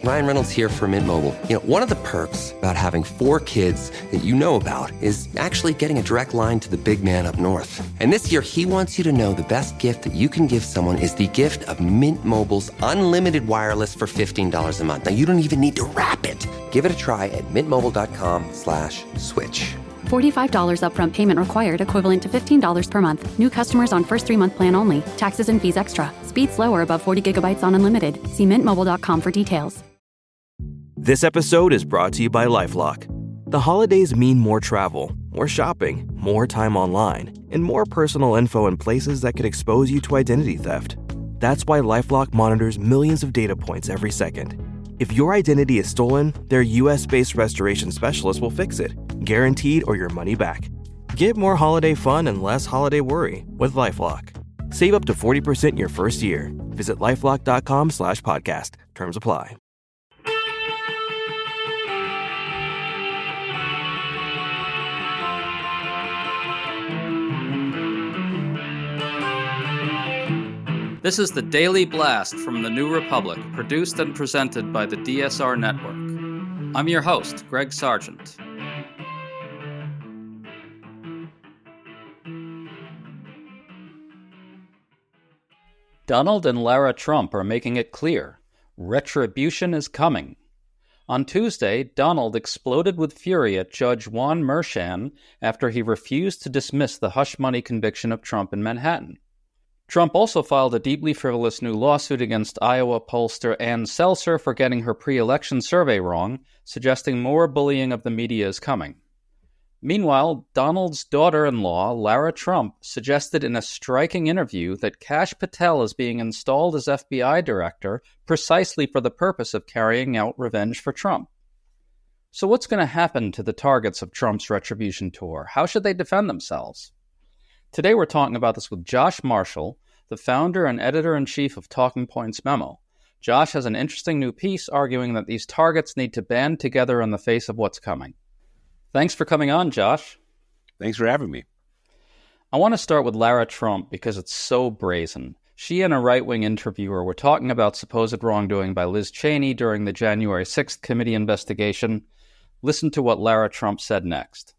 Ryan Reynolds here for Mint Mobile. You know, one of the perks about having 4 kids that you know about is actually getting a direct line to the big man up north. And this year, he wants you to know the best gift that you can give someone is the gift of Mint Mobile's unlimited wireless for $15 a month. Now, you don't even need to wrap it. Give it a try at mintmobile.com/switch. $45 upfront payment required, equivalent to $15 per month. New customers on first 3-month plan only. Taxes and fees extra. Speed slower above 40 gigabytes on unlimited. See mintmobile.com for details. This episode is brought to you by LifeLock. The holidays mean more travel, more shopping, more time online, and more personal info in places that could expose you to identity theft. That's why LifeLock monitors millions of data points every second. If your identity is stolen, their US-based restoration specialist will fix it, guaranteed or your money back. Get more holiday fun and less holiday worry with LifeLock. Save up to 40% your first year. Visit LifeLock.com/podcast. Terms apply. This is the Daily Blast from the New Republic, produced and presented by the DSR Network. I'm your host, Greg Sargent. Donald and Lara Trump are making it clear. Retribution is coming. On Tuesday, Donald exploded with fury at Judge Juan Merchan after he refused to dismiss the hush money conviction of Trump in Manhattan. Trump also filed a deeply frivolous new lawsuit against Iowa pollster Ann Seltzer for getting her pre-election survey wrong, suggesting more bullying of the media is coming. Meanwhile, Donald's daughter-in-law, Lara Trump, suggested in a striking interview that Kash Patel is being installed as FBI director precisely for the purpose of carrying out revenge for Trump. So what's going to happen to the targets of Trump's retribution tour? How should they defend themselves? Today we're talking about this with Josh Marshall, the founder and editor-in-chief of Talking Points Memo. Josh has an interesting new piece arguing that these targets need to band together in the face of what's coming. Thanks for coming on, Josh. Thanks for having me. I want to start with Lara Trump because it's so brazen. She and a right-wing interviewer were talking about supposed wrongdoing by Liz Cheney during the January 6th committee investigation. Listen to what Lara Trump said next.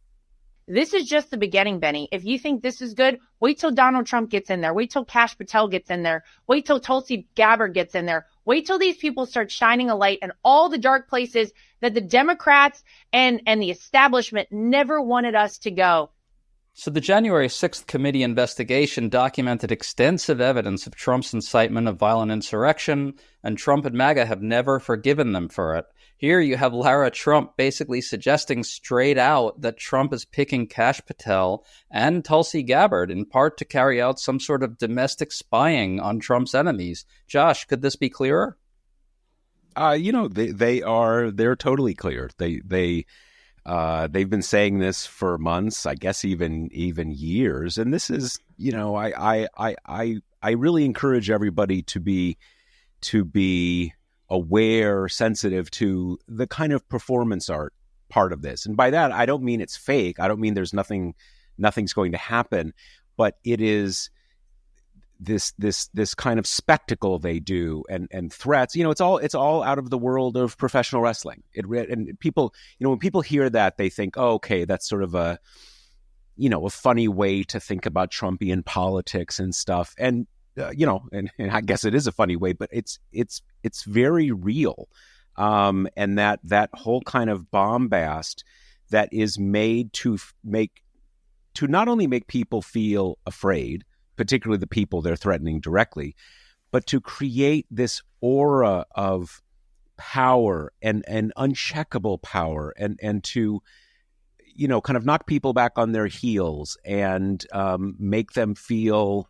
This is just the beginning, Benny. If you think this is good, wait till Donald Trump gets in there. Wait till Kash Patel gets in there. Wait till Tulsi Gabbard gets in there. Wait till these people start shining a light in all the dark places that the Democrats and the establishment never wanted us to go. So the January 6th committee investigation documented extensive evidence of Trump's incitement of violent insurrection, and Trump and MAGA have never forgiven them for it. Here you have Lara Trump basically suggesting straight out that Trump is picking Kash Patel and Tulsi Gabbard in part to carry out some sort of domestic spying on Trump's enemies. Josh, could this be clearer? They're totally clear. They've been saying this for months, I guess even years. And this is, I really encourage everybody to be aware, sensitive to the kind of performance art part of this. And by that, I don't mean it's fake. I don't mean there's nothing's going to happen, but it is this kind of spectacle they do and threats. It's all out of the world of professional wrestling. And people, when people hear that, they think, oh, okay, that's sort of a funny way to think about Trumpian politics and stuff. And and I guess it is a funny way, but it's very real. And that whole kind of bombast that is made to not only make people feel afraid, particularly the people they're threatening directly, but to create this aura of power and uncheckable power and to, kind of knock people back on their heels and make them feel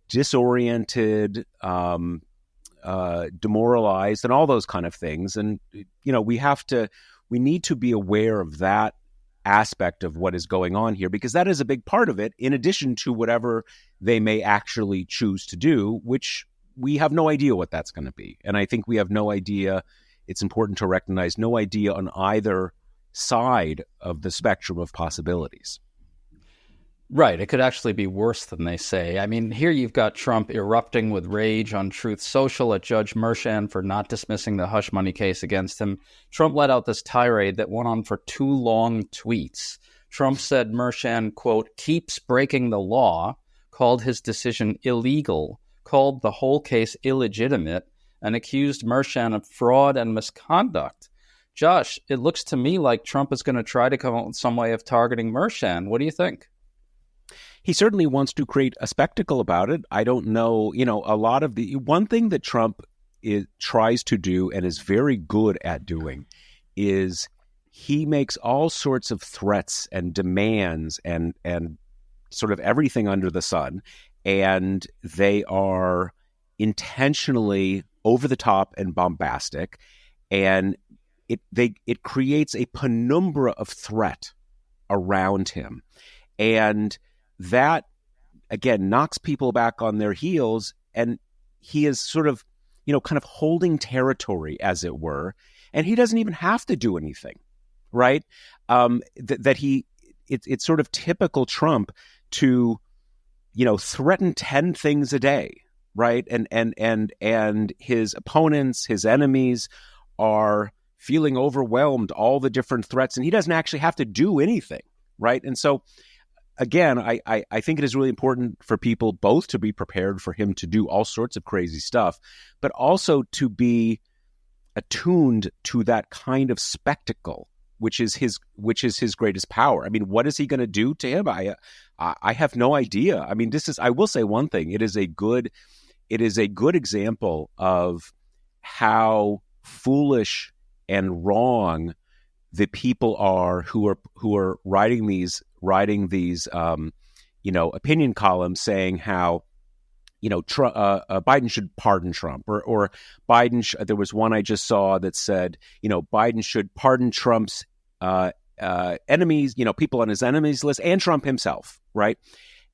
disoriented, demoralized, and all those kind of things. And, we need to be aware of that aspect of what is going on here, because that is a big part of it, in addition to whatever they may actually choose to do, which we have no idea what that's going to be. And I think we have no idea. It's important to recognize no idea on either side of the spectrum of possibilities. Right. It could actually be worse than they say. I mean, here you've got Trump erupting with rage on Truth Social at Judge Merchan for not dismissing the hush money case against him. Trump let out this tirade that went on for 2 long tweets. Trump said Merchan, quote, keeps breaking the law, called his decision illegal, called the whole case illegitimate, and accused Merchan of fraud and misconduct. Josh, it looks to me like Trump is going to try to come up with some way of targeting Merchan. What do you think? He certainly wants to create a spectacle about it. I don't know, a lot of the one thing that Trump tries to do and is very good at doing is he makes all sorts of threats and demands and sort of everything under the sun, and they are intentionally over the top and bombastic, and it creates a penumbra of threat around him, and that, again, knocks people back on their heels, and he is sort of, kind of holding territory, as it were, and he doesn't even have to do anything, right? It's sort of typical Trump to, threaten 10 things a day, right? And his opponents, his enemies are feeling overwhelmed, all the different threats, and he doesn't actually have to do anything, right? And so, again, I think it is really important for people both to be prepared for him to do all sorts of crazy stuff, but also to be attuned to that kind of spectacle, which is his greatest power. I mean, what is he going to do to him? I have no idea. I mean, I will say one thing. It is a good example of how foolish and wrong the people are who are writing these opinion columns saying how Biden should pardon Trump, or Biden. There was one I just saw that said Biden should pardon Trump's enemies, people on his enemies list, and Trump himself, right?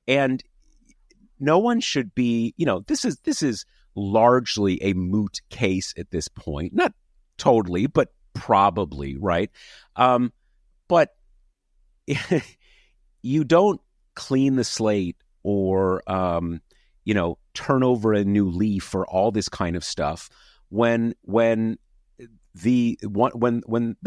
And no one should be, this is largely a moot case at this point, not totally, but probably, right? But you don't clean the slate or, turn over a new leaf for all this kind of stuff when the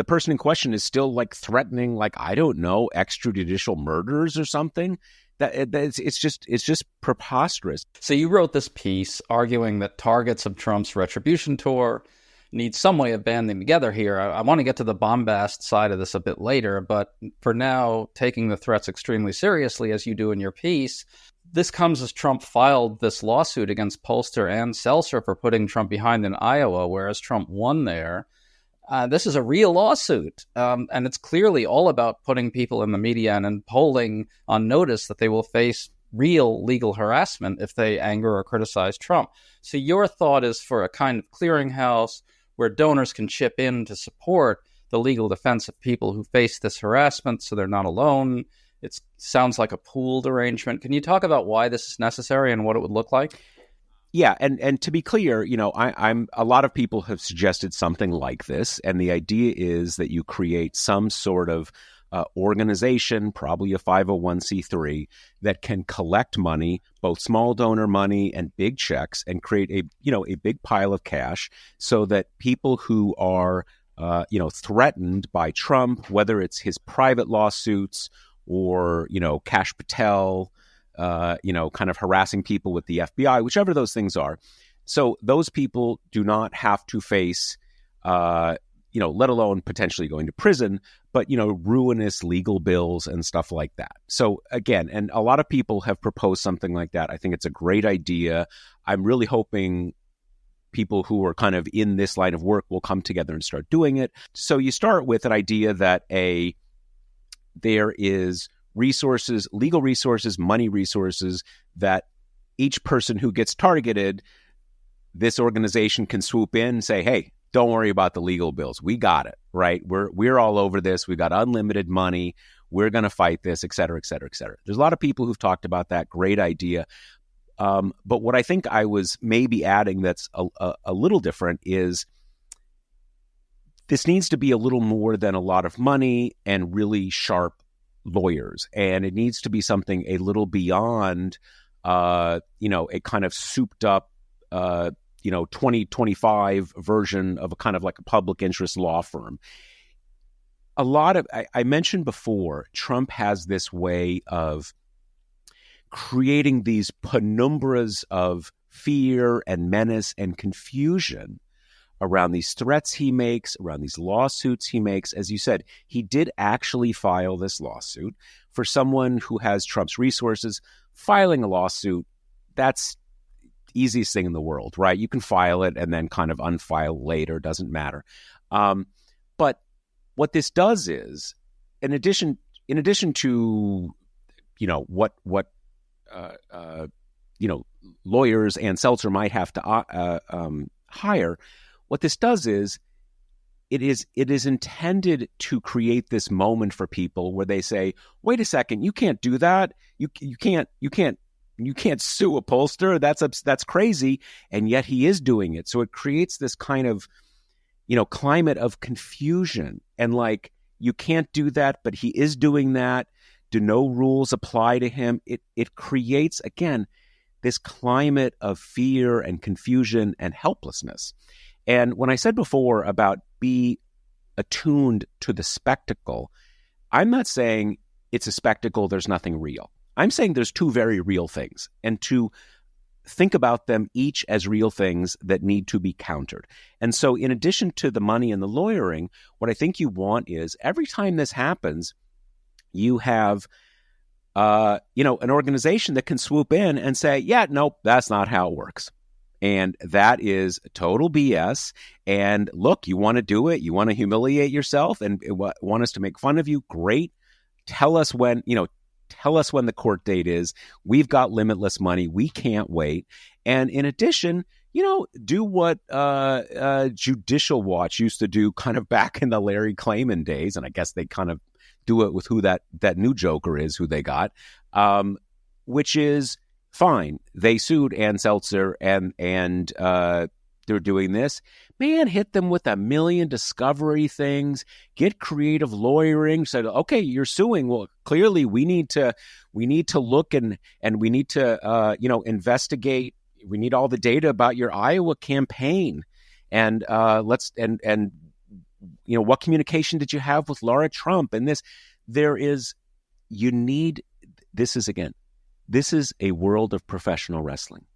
person in question is still like threatening, like, I don't know, extrajudicial murders or something. It's just preposterous. So you wrote this piece arguing that targets of Trump's retribution tour need some way of banding together here. I want to get to the bombast side of this a bit later, but for now, taking the threats extremely seriously, as you do in your piece, this comes as Trump filed this lawsuit against Pollster and Seltzer for putting Trump behind in Iowa, whereas Trump won there. This is a real lawsuit, and it's clearly all about putting people in the media and polling on notice that they will face real legal harassment if they anger or criticize Trump. So your thought is for a kind of clearinghouse where donors can chip in to support the legal defense of people who face this harassment so they're not alone. It sounds like a pooled arrangement. Can you talk about why this is necessary and what it would look like? Yeah, and to be clear, I'm a lot of people have suggested something like this, and the idea is that you create some sort of organization, probably a 501c3, that can collect money, both small donor money and big checks, and create a big pile of cash so that people who are threatened by Trump, whether it's his private lawsuits or Kash Patel, kind of harassing people with the FBI, whichever those things are. So those people do not have to face, let alone potentially going to prison, but, ruinous legal bills and stuff like that. So again, and a lot of people have proposed something like that. I think it's a great idea. I'm really hoping people who are kind of in this line of work will come together and start doing it. So you start with an idea that there is resources, legal resources, money resources that each person who gets targeted, this organization can swoop in and say, hey, don't worry about the legal bills. We got it, right? We're all over this. We got unlimited money. We're going to fight this, et cetera, et cetera, et cetera. There's a lot of people who've talked about that. Great idea. But what I think I was maybe adding that's a little different is this needs to be a little more than a lot of money and really sharp lawyers, and it needs to be something a little beyond, a kind of souped up, 2025 version of a kind of like a public interest law firm. I mentioned before, Trump has this way of creating these penumbras of fear and menace and confusion around these threats he makes, around these lawsuits he makes. As you said, he did actually file this lawsuit. For someone who has Trump's resources, filing a lawsuit, that's the easiest thing in the world, right? You can file it and then kind of unfile later, doesn't matter. But what this does is, in addition to, what lawyers and Seltzer might have to hire, what this does is it is intended to create this moment for people where they say, wait a second, you can't do that. You can't sue a pollster. That's crazy. And yet he is doing it. So it creates this kind of, climate of confusion, and like, you can't do that, but he is doing that. Do no rules apply to him? It creates, again, this climate of fear and confusion and helplessness. And when I said before about be attuned to the spectacle, I'm not saying it's a spectacle, there's nothing real. I'm saying there's two very real things, and to think about them each as real things that need to be countered. And so in addition to the money and the lawyering, what I think you want is every time this happens, you have an organization that can swoop in and say, yeah, nope, that's not how it works. And that is total BS. And look, you want to do it. You want to humiliate yourself and want us to make fun of you. Great. Tell us when the court date is. We've got limitless money. We can't wait. And in addition, do what Judicial Watch used to do kind of back in the Larry Klayman days. And I guess they kind of do it with who that new joker is, who they got, which is fine. They sued Ann Seltzer and they're doing this. Man, hit them with a million discovery things, get creative lawyering. Said, okay, you're suing. Well, clearly we need to look and we need to, investigate. We need all the data about your Iowa campaign. And what communication did you have with Lara Trump? And this is a world of professional wrestling.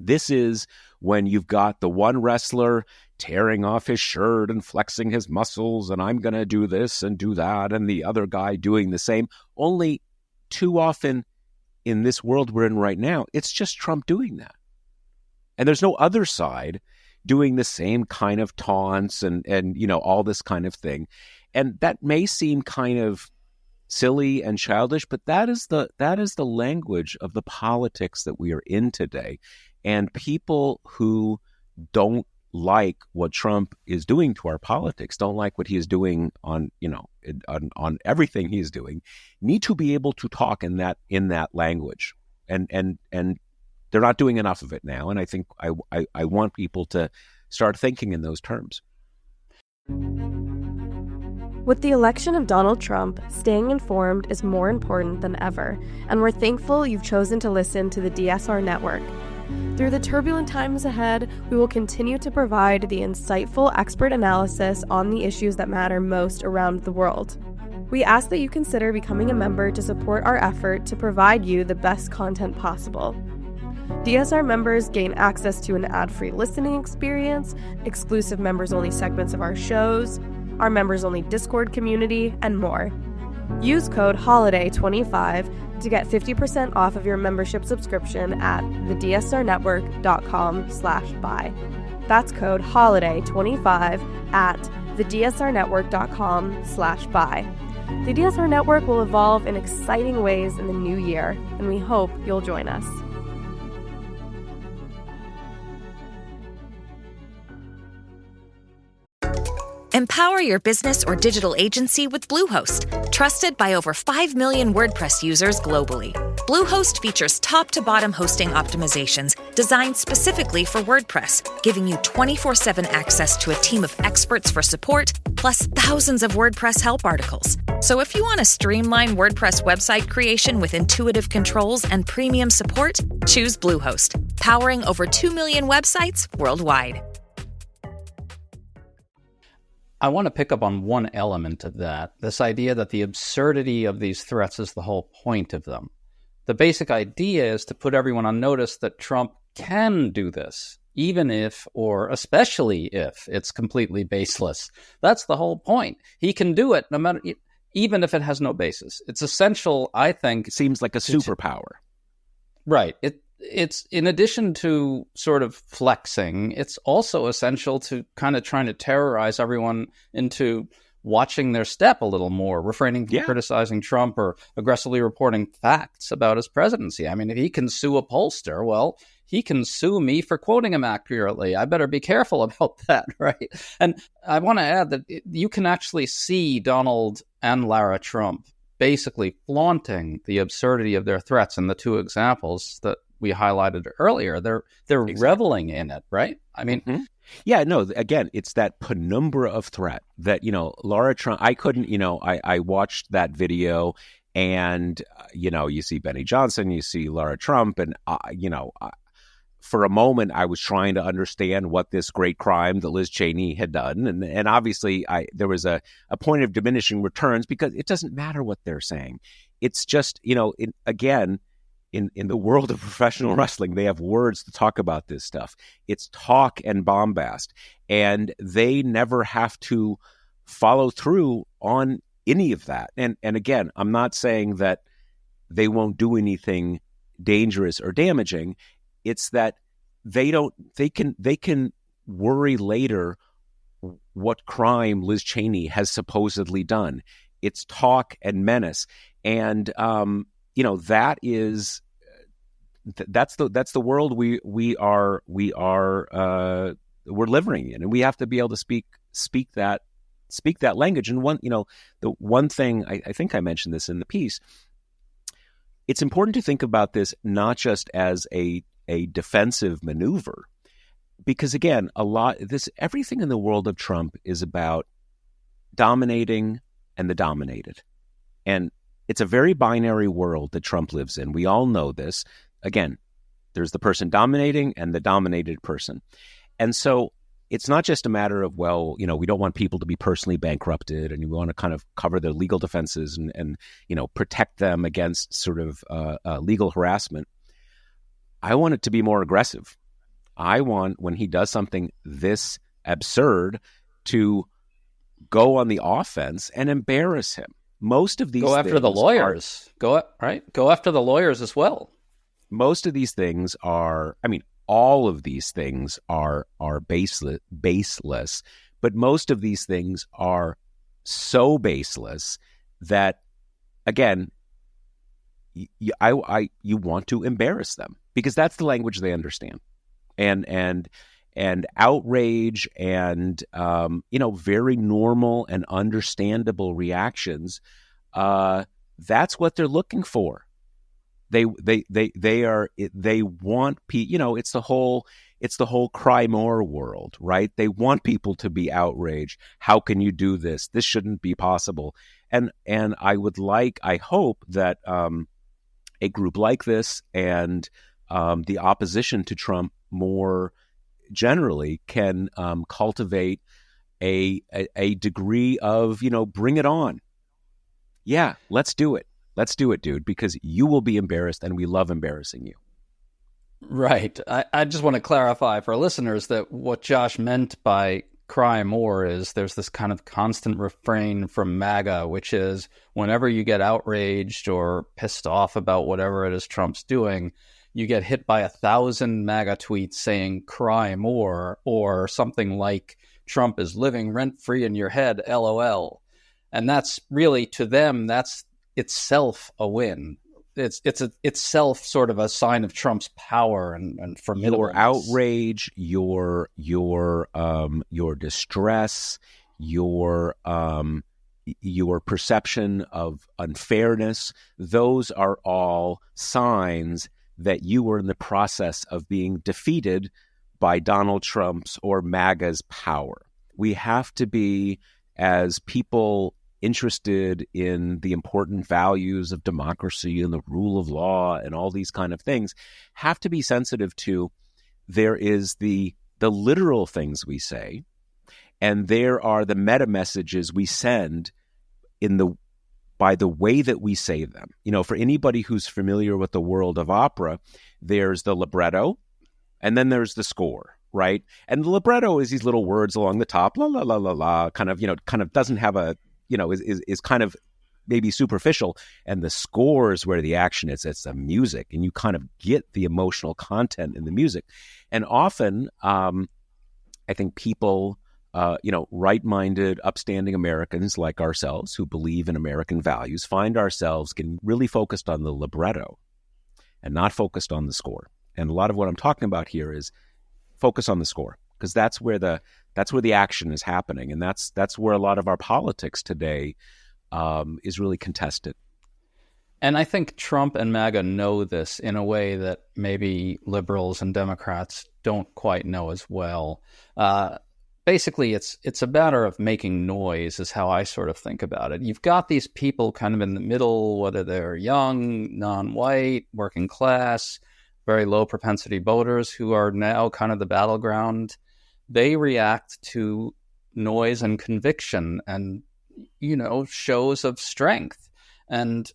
This is when you've got the one wrestler tearing off his shirt and flexing his muscles, and I'm going to do this and do that, and the other guy doing the same. Only too often in this world we're in right now, it's just Trump doing that. And there's no other side doing the same kind of taunts and all this kind of thing. And that may seem kind of silly and childish, but that is the language of the politics that we are in today. And people who don't like what Trump is doing to our politics, don't like what he is doing on everything he is doing, need to be able to talk in that language. And they're not doing enough of it now. And I think I want people to start thinking in those terms. With the election of Donald Trump, staying informed is more important than ever, and we're thankful you've chosen to listen to the DSR Network. Through the turbulent times ahead, we will continue to provide the insightful expert analysis on the issues that matter most around the world. We ask that you consider becoming a member to support our effort to provide you the best content possible. DSR members gain access to an ad-free listening experience, exclusive members-only segments of our shows, our members-only Discord community, and more. Use code HOLIDAY25 to get 50% off of your membership subscription at thedsrnetwork.com/buy. That's code HOLIDAY25 at thedsrnetwork.com/buy. The DSR Network will evolve in exciting ways in the new year, and we hope you'll join us. Empower your business or digital agency with Bluehost, trusted by over 5 million WordPress users globally. Bluehost features top-to-bottom hosting optimizations designed specifically for WordPress, giving you 24/7 access to a team of experts for support, plus thousands of WordPress help articles. So if you want to streamline WordPress website creation with intuitive controls and premium support, choose Bluehost, powering over 2 million websites worldwide. I want to pick up on one element of that, this idea that the absurdity of these threats is the whole point of them. The basic idea is to put everyone on notice that Trump can do this, even if, or especially if, it's completely baseless. That's the whole point. He can do it no matter, even if it has no basis. It's essential, I think. It seems like a superpower. Right. It's in addition to sort of flexing, it's also essential to kind of trying to terrorize everyone into watching their step a little more, refraining from criticizing Trump or aggressively reporting facts about his presidency. I mean, if he can sue a pollster, well, he can sue me for quoting him accurately. I better be careful about that, right? And I want to add that you can actually see Donald and Lara Trump basically flaunting the absurdity of their threats in the two examples that we highlighted earlier. They're exactly reveling in it, right? I mean, yeah, no, again, it's that penumbra of threat that, Lara Trump, I couldn't, I watched that video and, you see Benny Johnson, you see Lara Trump, and, for a moment, I was trying to understand what this great crime that Liz Cheney had done. And obviously, there was a point of diminishing returns because it doesn't matter what they're saying. It's just, again, in the world of professional wrestling, they have words to talk about this stuff. It's talk and bombast. And they never have to follow through on any of that. And again, I'm not saying that they won't do anything dangerous or damaging. It's that they can worry later what crime Liz Cheney has supposedly done. It's talk and menace. And that is that's the world we're living in, and we have to be able to speak that language. And the one thing I think I mentioned this in the piece, it's important to think about this not just as a defensive maneuver, because again, everything in the world of Trump is about dominating and the dominated. And it's a very binary world that Trump lives in. We all know this. Again, there's the person dominating and the dominated person. And so it's not just a matter of, we don't want people to be personally bankrupted, and we want to kind of cover their legal defenses and protect them against sort of legal harassment. I want it to be more aggressive. I want, when he does something this absurd, to go on the offense and embarrass him. Most of these go after the lawyers. Go after the lawyers as well. Most of these things are, all of these things are baseless, but most of these things are so baseless that, again, you want to embarrass them because that's the language they understand, and outrage and very normal and understandable reactions. That's what they're looking for. They want it's the whole cry more world, right? They want people to be outraged. How can you do this? This shouldn't be possible. And I hope that a group like this and the opposition to Trump more generally can cultivate a degree of, bring it on. Yeah, let's do it. Let's do it, dude, because you will be embarrassed, and we love embarrassing you. Right. I just want to clarify for listeners that what Josh meant by cry more is there's this kind of constant refrain from MAGA, which is whenever you get outraged or pissed off about whatever it is Trump's doing, you get hit by 1,000 MAGA tweets saying cry more, or something like Trump is living rent-free in your head, LOL. And that's really, to them, that's itself a win. It's itself sort of a sign of Trump's power and formidableness. Your outrage, your distress, your perception of unfairness, those are all signs that you were in the process of being defeated by Donald Trump's or MAGA's power. We have to be, as people interested in the important values of democracy and the rule of law and all these kind of things have to be sensitive to there is the literal things we say, and there are the meta messages we send by the way that we say them. For anybody who's familiar with the world of opera, there's the libretto, and then there's the score, right? And the libretto is these little words along the top, la la la la la, kind of doesn't have a, is kind of maybe superficial. And the score is where the action is. It's the music, and you kind of get the emotional content in the music. And often, I think people, right-minded, upstanding Americans like ourselves who believe in American values find ourselves getting really focused on the libretto and not focused on the score. And a lot of what I'm talking about here is focus on the score, because that's where the action is happening, and that's where a lot of our politics today is really contested. And I think Trump and MAGA know this in a way that maybe liberals and Democrats don't quite know as well. Basically, it's a matter of making noise is how I sort of think about it. You've got these people kind of in the middle, whether they're young, non-white, working class, very low propensity voters who are now kind of the battleground. They react to noise and conviction and, shows of strength. And,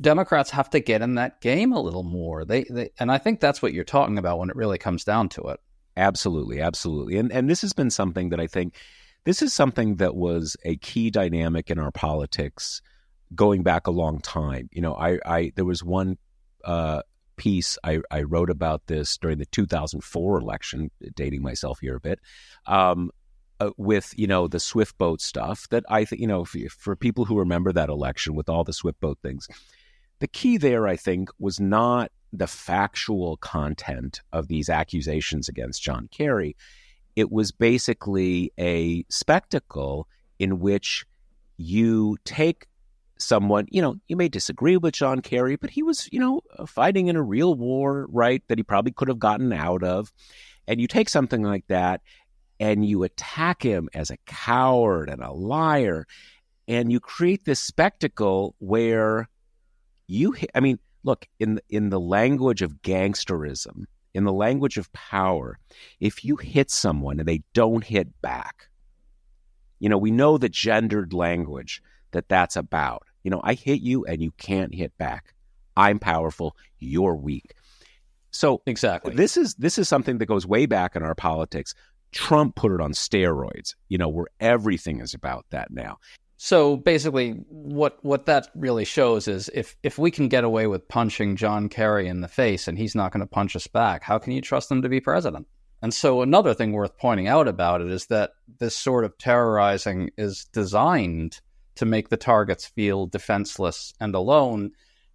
Democrats have to get in that game a little more. And I think that's what you're talking about when it really comes down to it. Absolutely, absolutely. And this has been something that I think, this is something that was a key dynamic in our politics going back a long time. There was one piece I wrote about this during the 2004 election, dating myself here a bit, with, the Swift boat stuff that I think, for people who remember that election with all the Swift boat things, the key there, I think, was not the factual content of these accusations against John Kerry. It was basically a spectacle in which you take someone, you may disagree with John Kerry, but he was, fighting in a real war, right, that he probably could have gotten out of. And you take something like that and you attack him as a coward and a liar, and you create this spectacle where look, in the language of gangsterism, in the language of power, if you hit someone and they don't hit back, we know the gendered language that's about. I hit you and you can't hit back. I'm powerful, you're weak. So exactly, this is something that goes way back in our politics. Trump put it on steroids, where everything is about that now. So basically, what that really shows is if we can get away with punching John Kerry in the face and he's not going to punch us back, how can you trust him to be president? And so another thing worth pointing out about it is that this sort of terrorizing is designed to make the targets feel defenseless and alone.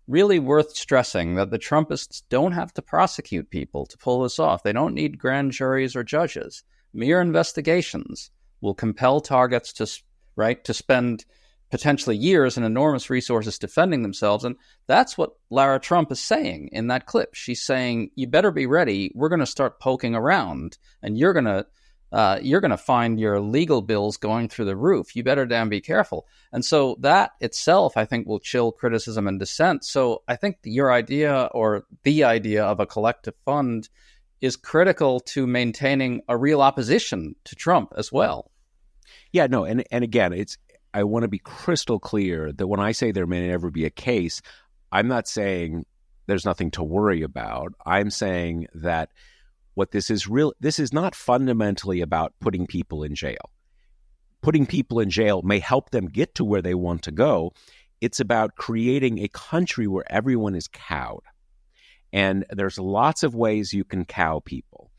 Really worth stressing that the Trumpists don't have to prosecute people to pull this off. They don't need grand juries or judges. Mere investigations will compel targets to spend potentially years and enormous resources defending themselves. And that's what Lara Trump is saying in that clip. She's saying, you better be ready. We're going to start poking around, and you're going to find your legal bills going through the roof. You better damn be careful. And so that itself, I think, will chill criticism and dissent. So I think your idea, or the idea, of a collective fund is critical to maintaining a real opposition to Trump as well. Yeah, no, and again, I want to be crystal clear that when I say there may never be a case, I'm not saying there's nothing to worry about. I'm saying that what this is not fundamentally about putting people in jail. Putting people in jail may help them get to where they want to go. It's about creating a country where everyone is cowed. And there's lots of ways you can cow people.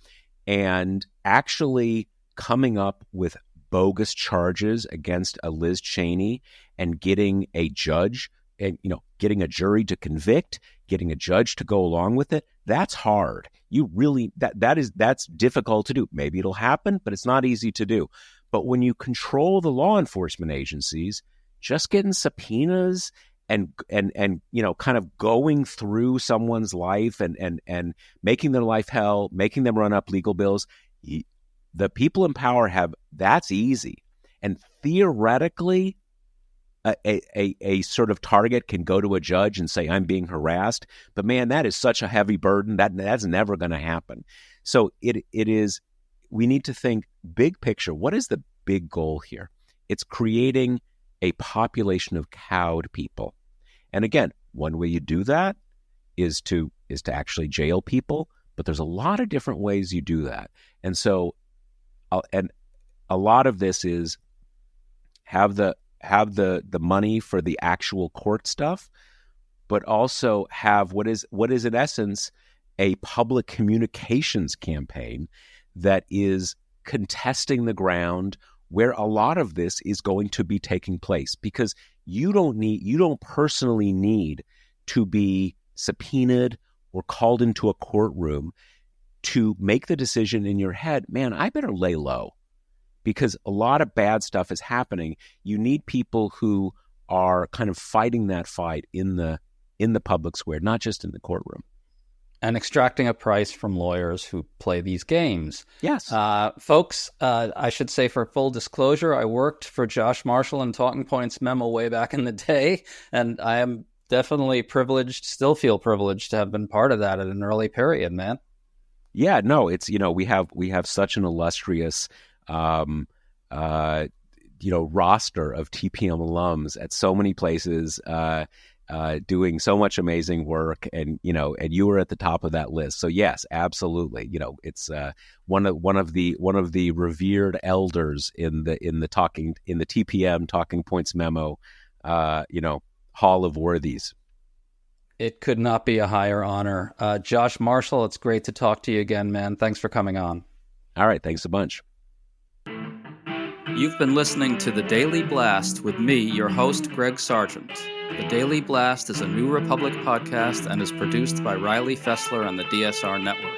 And actually coming up with bogus charges against a Liz Cheney and getting a judge and, getting a jury to convict, getting a judge to go along with it, that's hard. You really, that's difficult to do. Maybe it'll happen, but it's not easy to do. But when you control the law enforcement agencies, just getting subpoenas and kind of going through someone's life and making their life hell, making them run up legal bills, the people in power that's easy. And theoretically, a sort of target can go to a judge and say, I'm being harassed. But man, that is such a heavy burden. That's never going to happen. So it is, we need to think big picture. What is the big goal here? It's creating a population of cowed people. And again, one way you do that is to actually jail people. But there's a lot of different ways you do that. And so, and a lot of this is have the money for the actual court stuff, but also have what is in essence a public communications campaign that is contesting the ground where a lot of this is going to be taking place, because you don't personally need to be subpoenaed or called into a courtroom to make the decision in your head, man, I better lay low. Because a lot of bad stuff is happening. You need people who are kind of fighting that fight in the public square, not just in the courtroom. And extracting a price from lawyers who play these games. Yes. Folks, I should say for full disclosure, I worked for Josh Marshall and Talking Points Memo way back in the day, and I am definitely privileged, still feel privileged to have been part of that at an early period, man. Yeah, no, it's, we have such an illustrious roster of TPM alums at so many places, doing so much amazing work, and you were at the top of that list. So yes, absolutely. It's one of the revered elders in the TPM Talking Points Memo, Hall of Worthies. It could not be a higher honor. Josh Marshall, it's great to talk to you again, man. Thanks for coming on. All right, thanks a bunch. You've been listening to The Daily Blast with me, your host, Greg Sargent. The Daily Blast is a New Republic podcast and is produced by Riley Fessler on the DSR Network.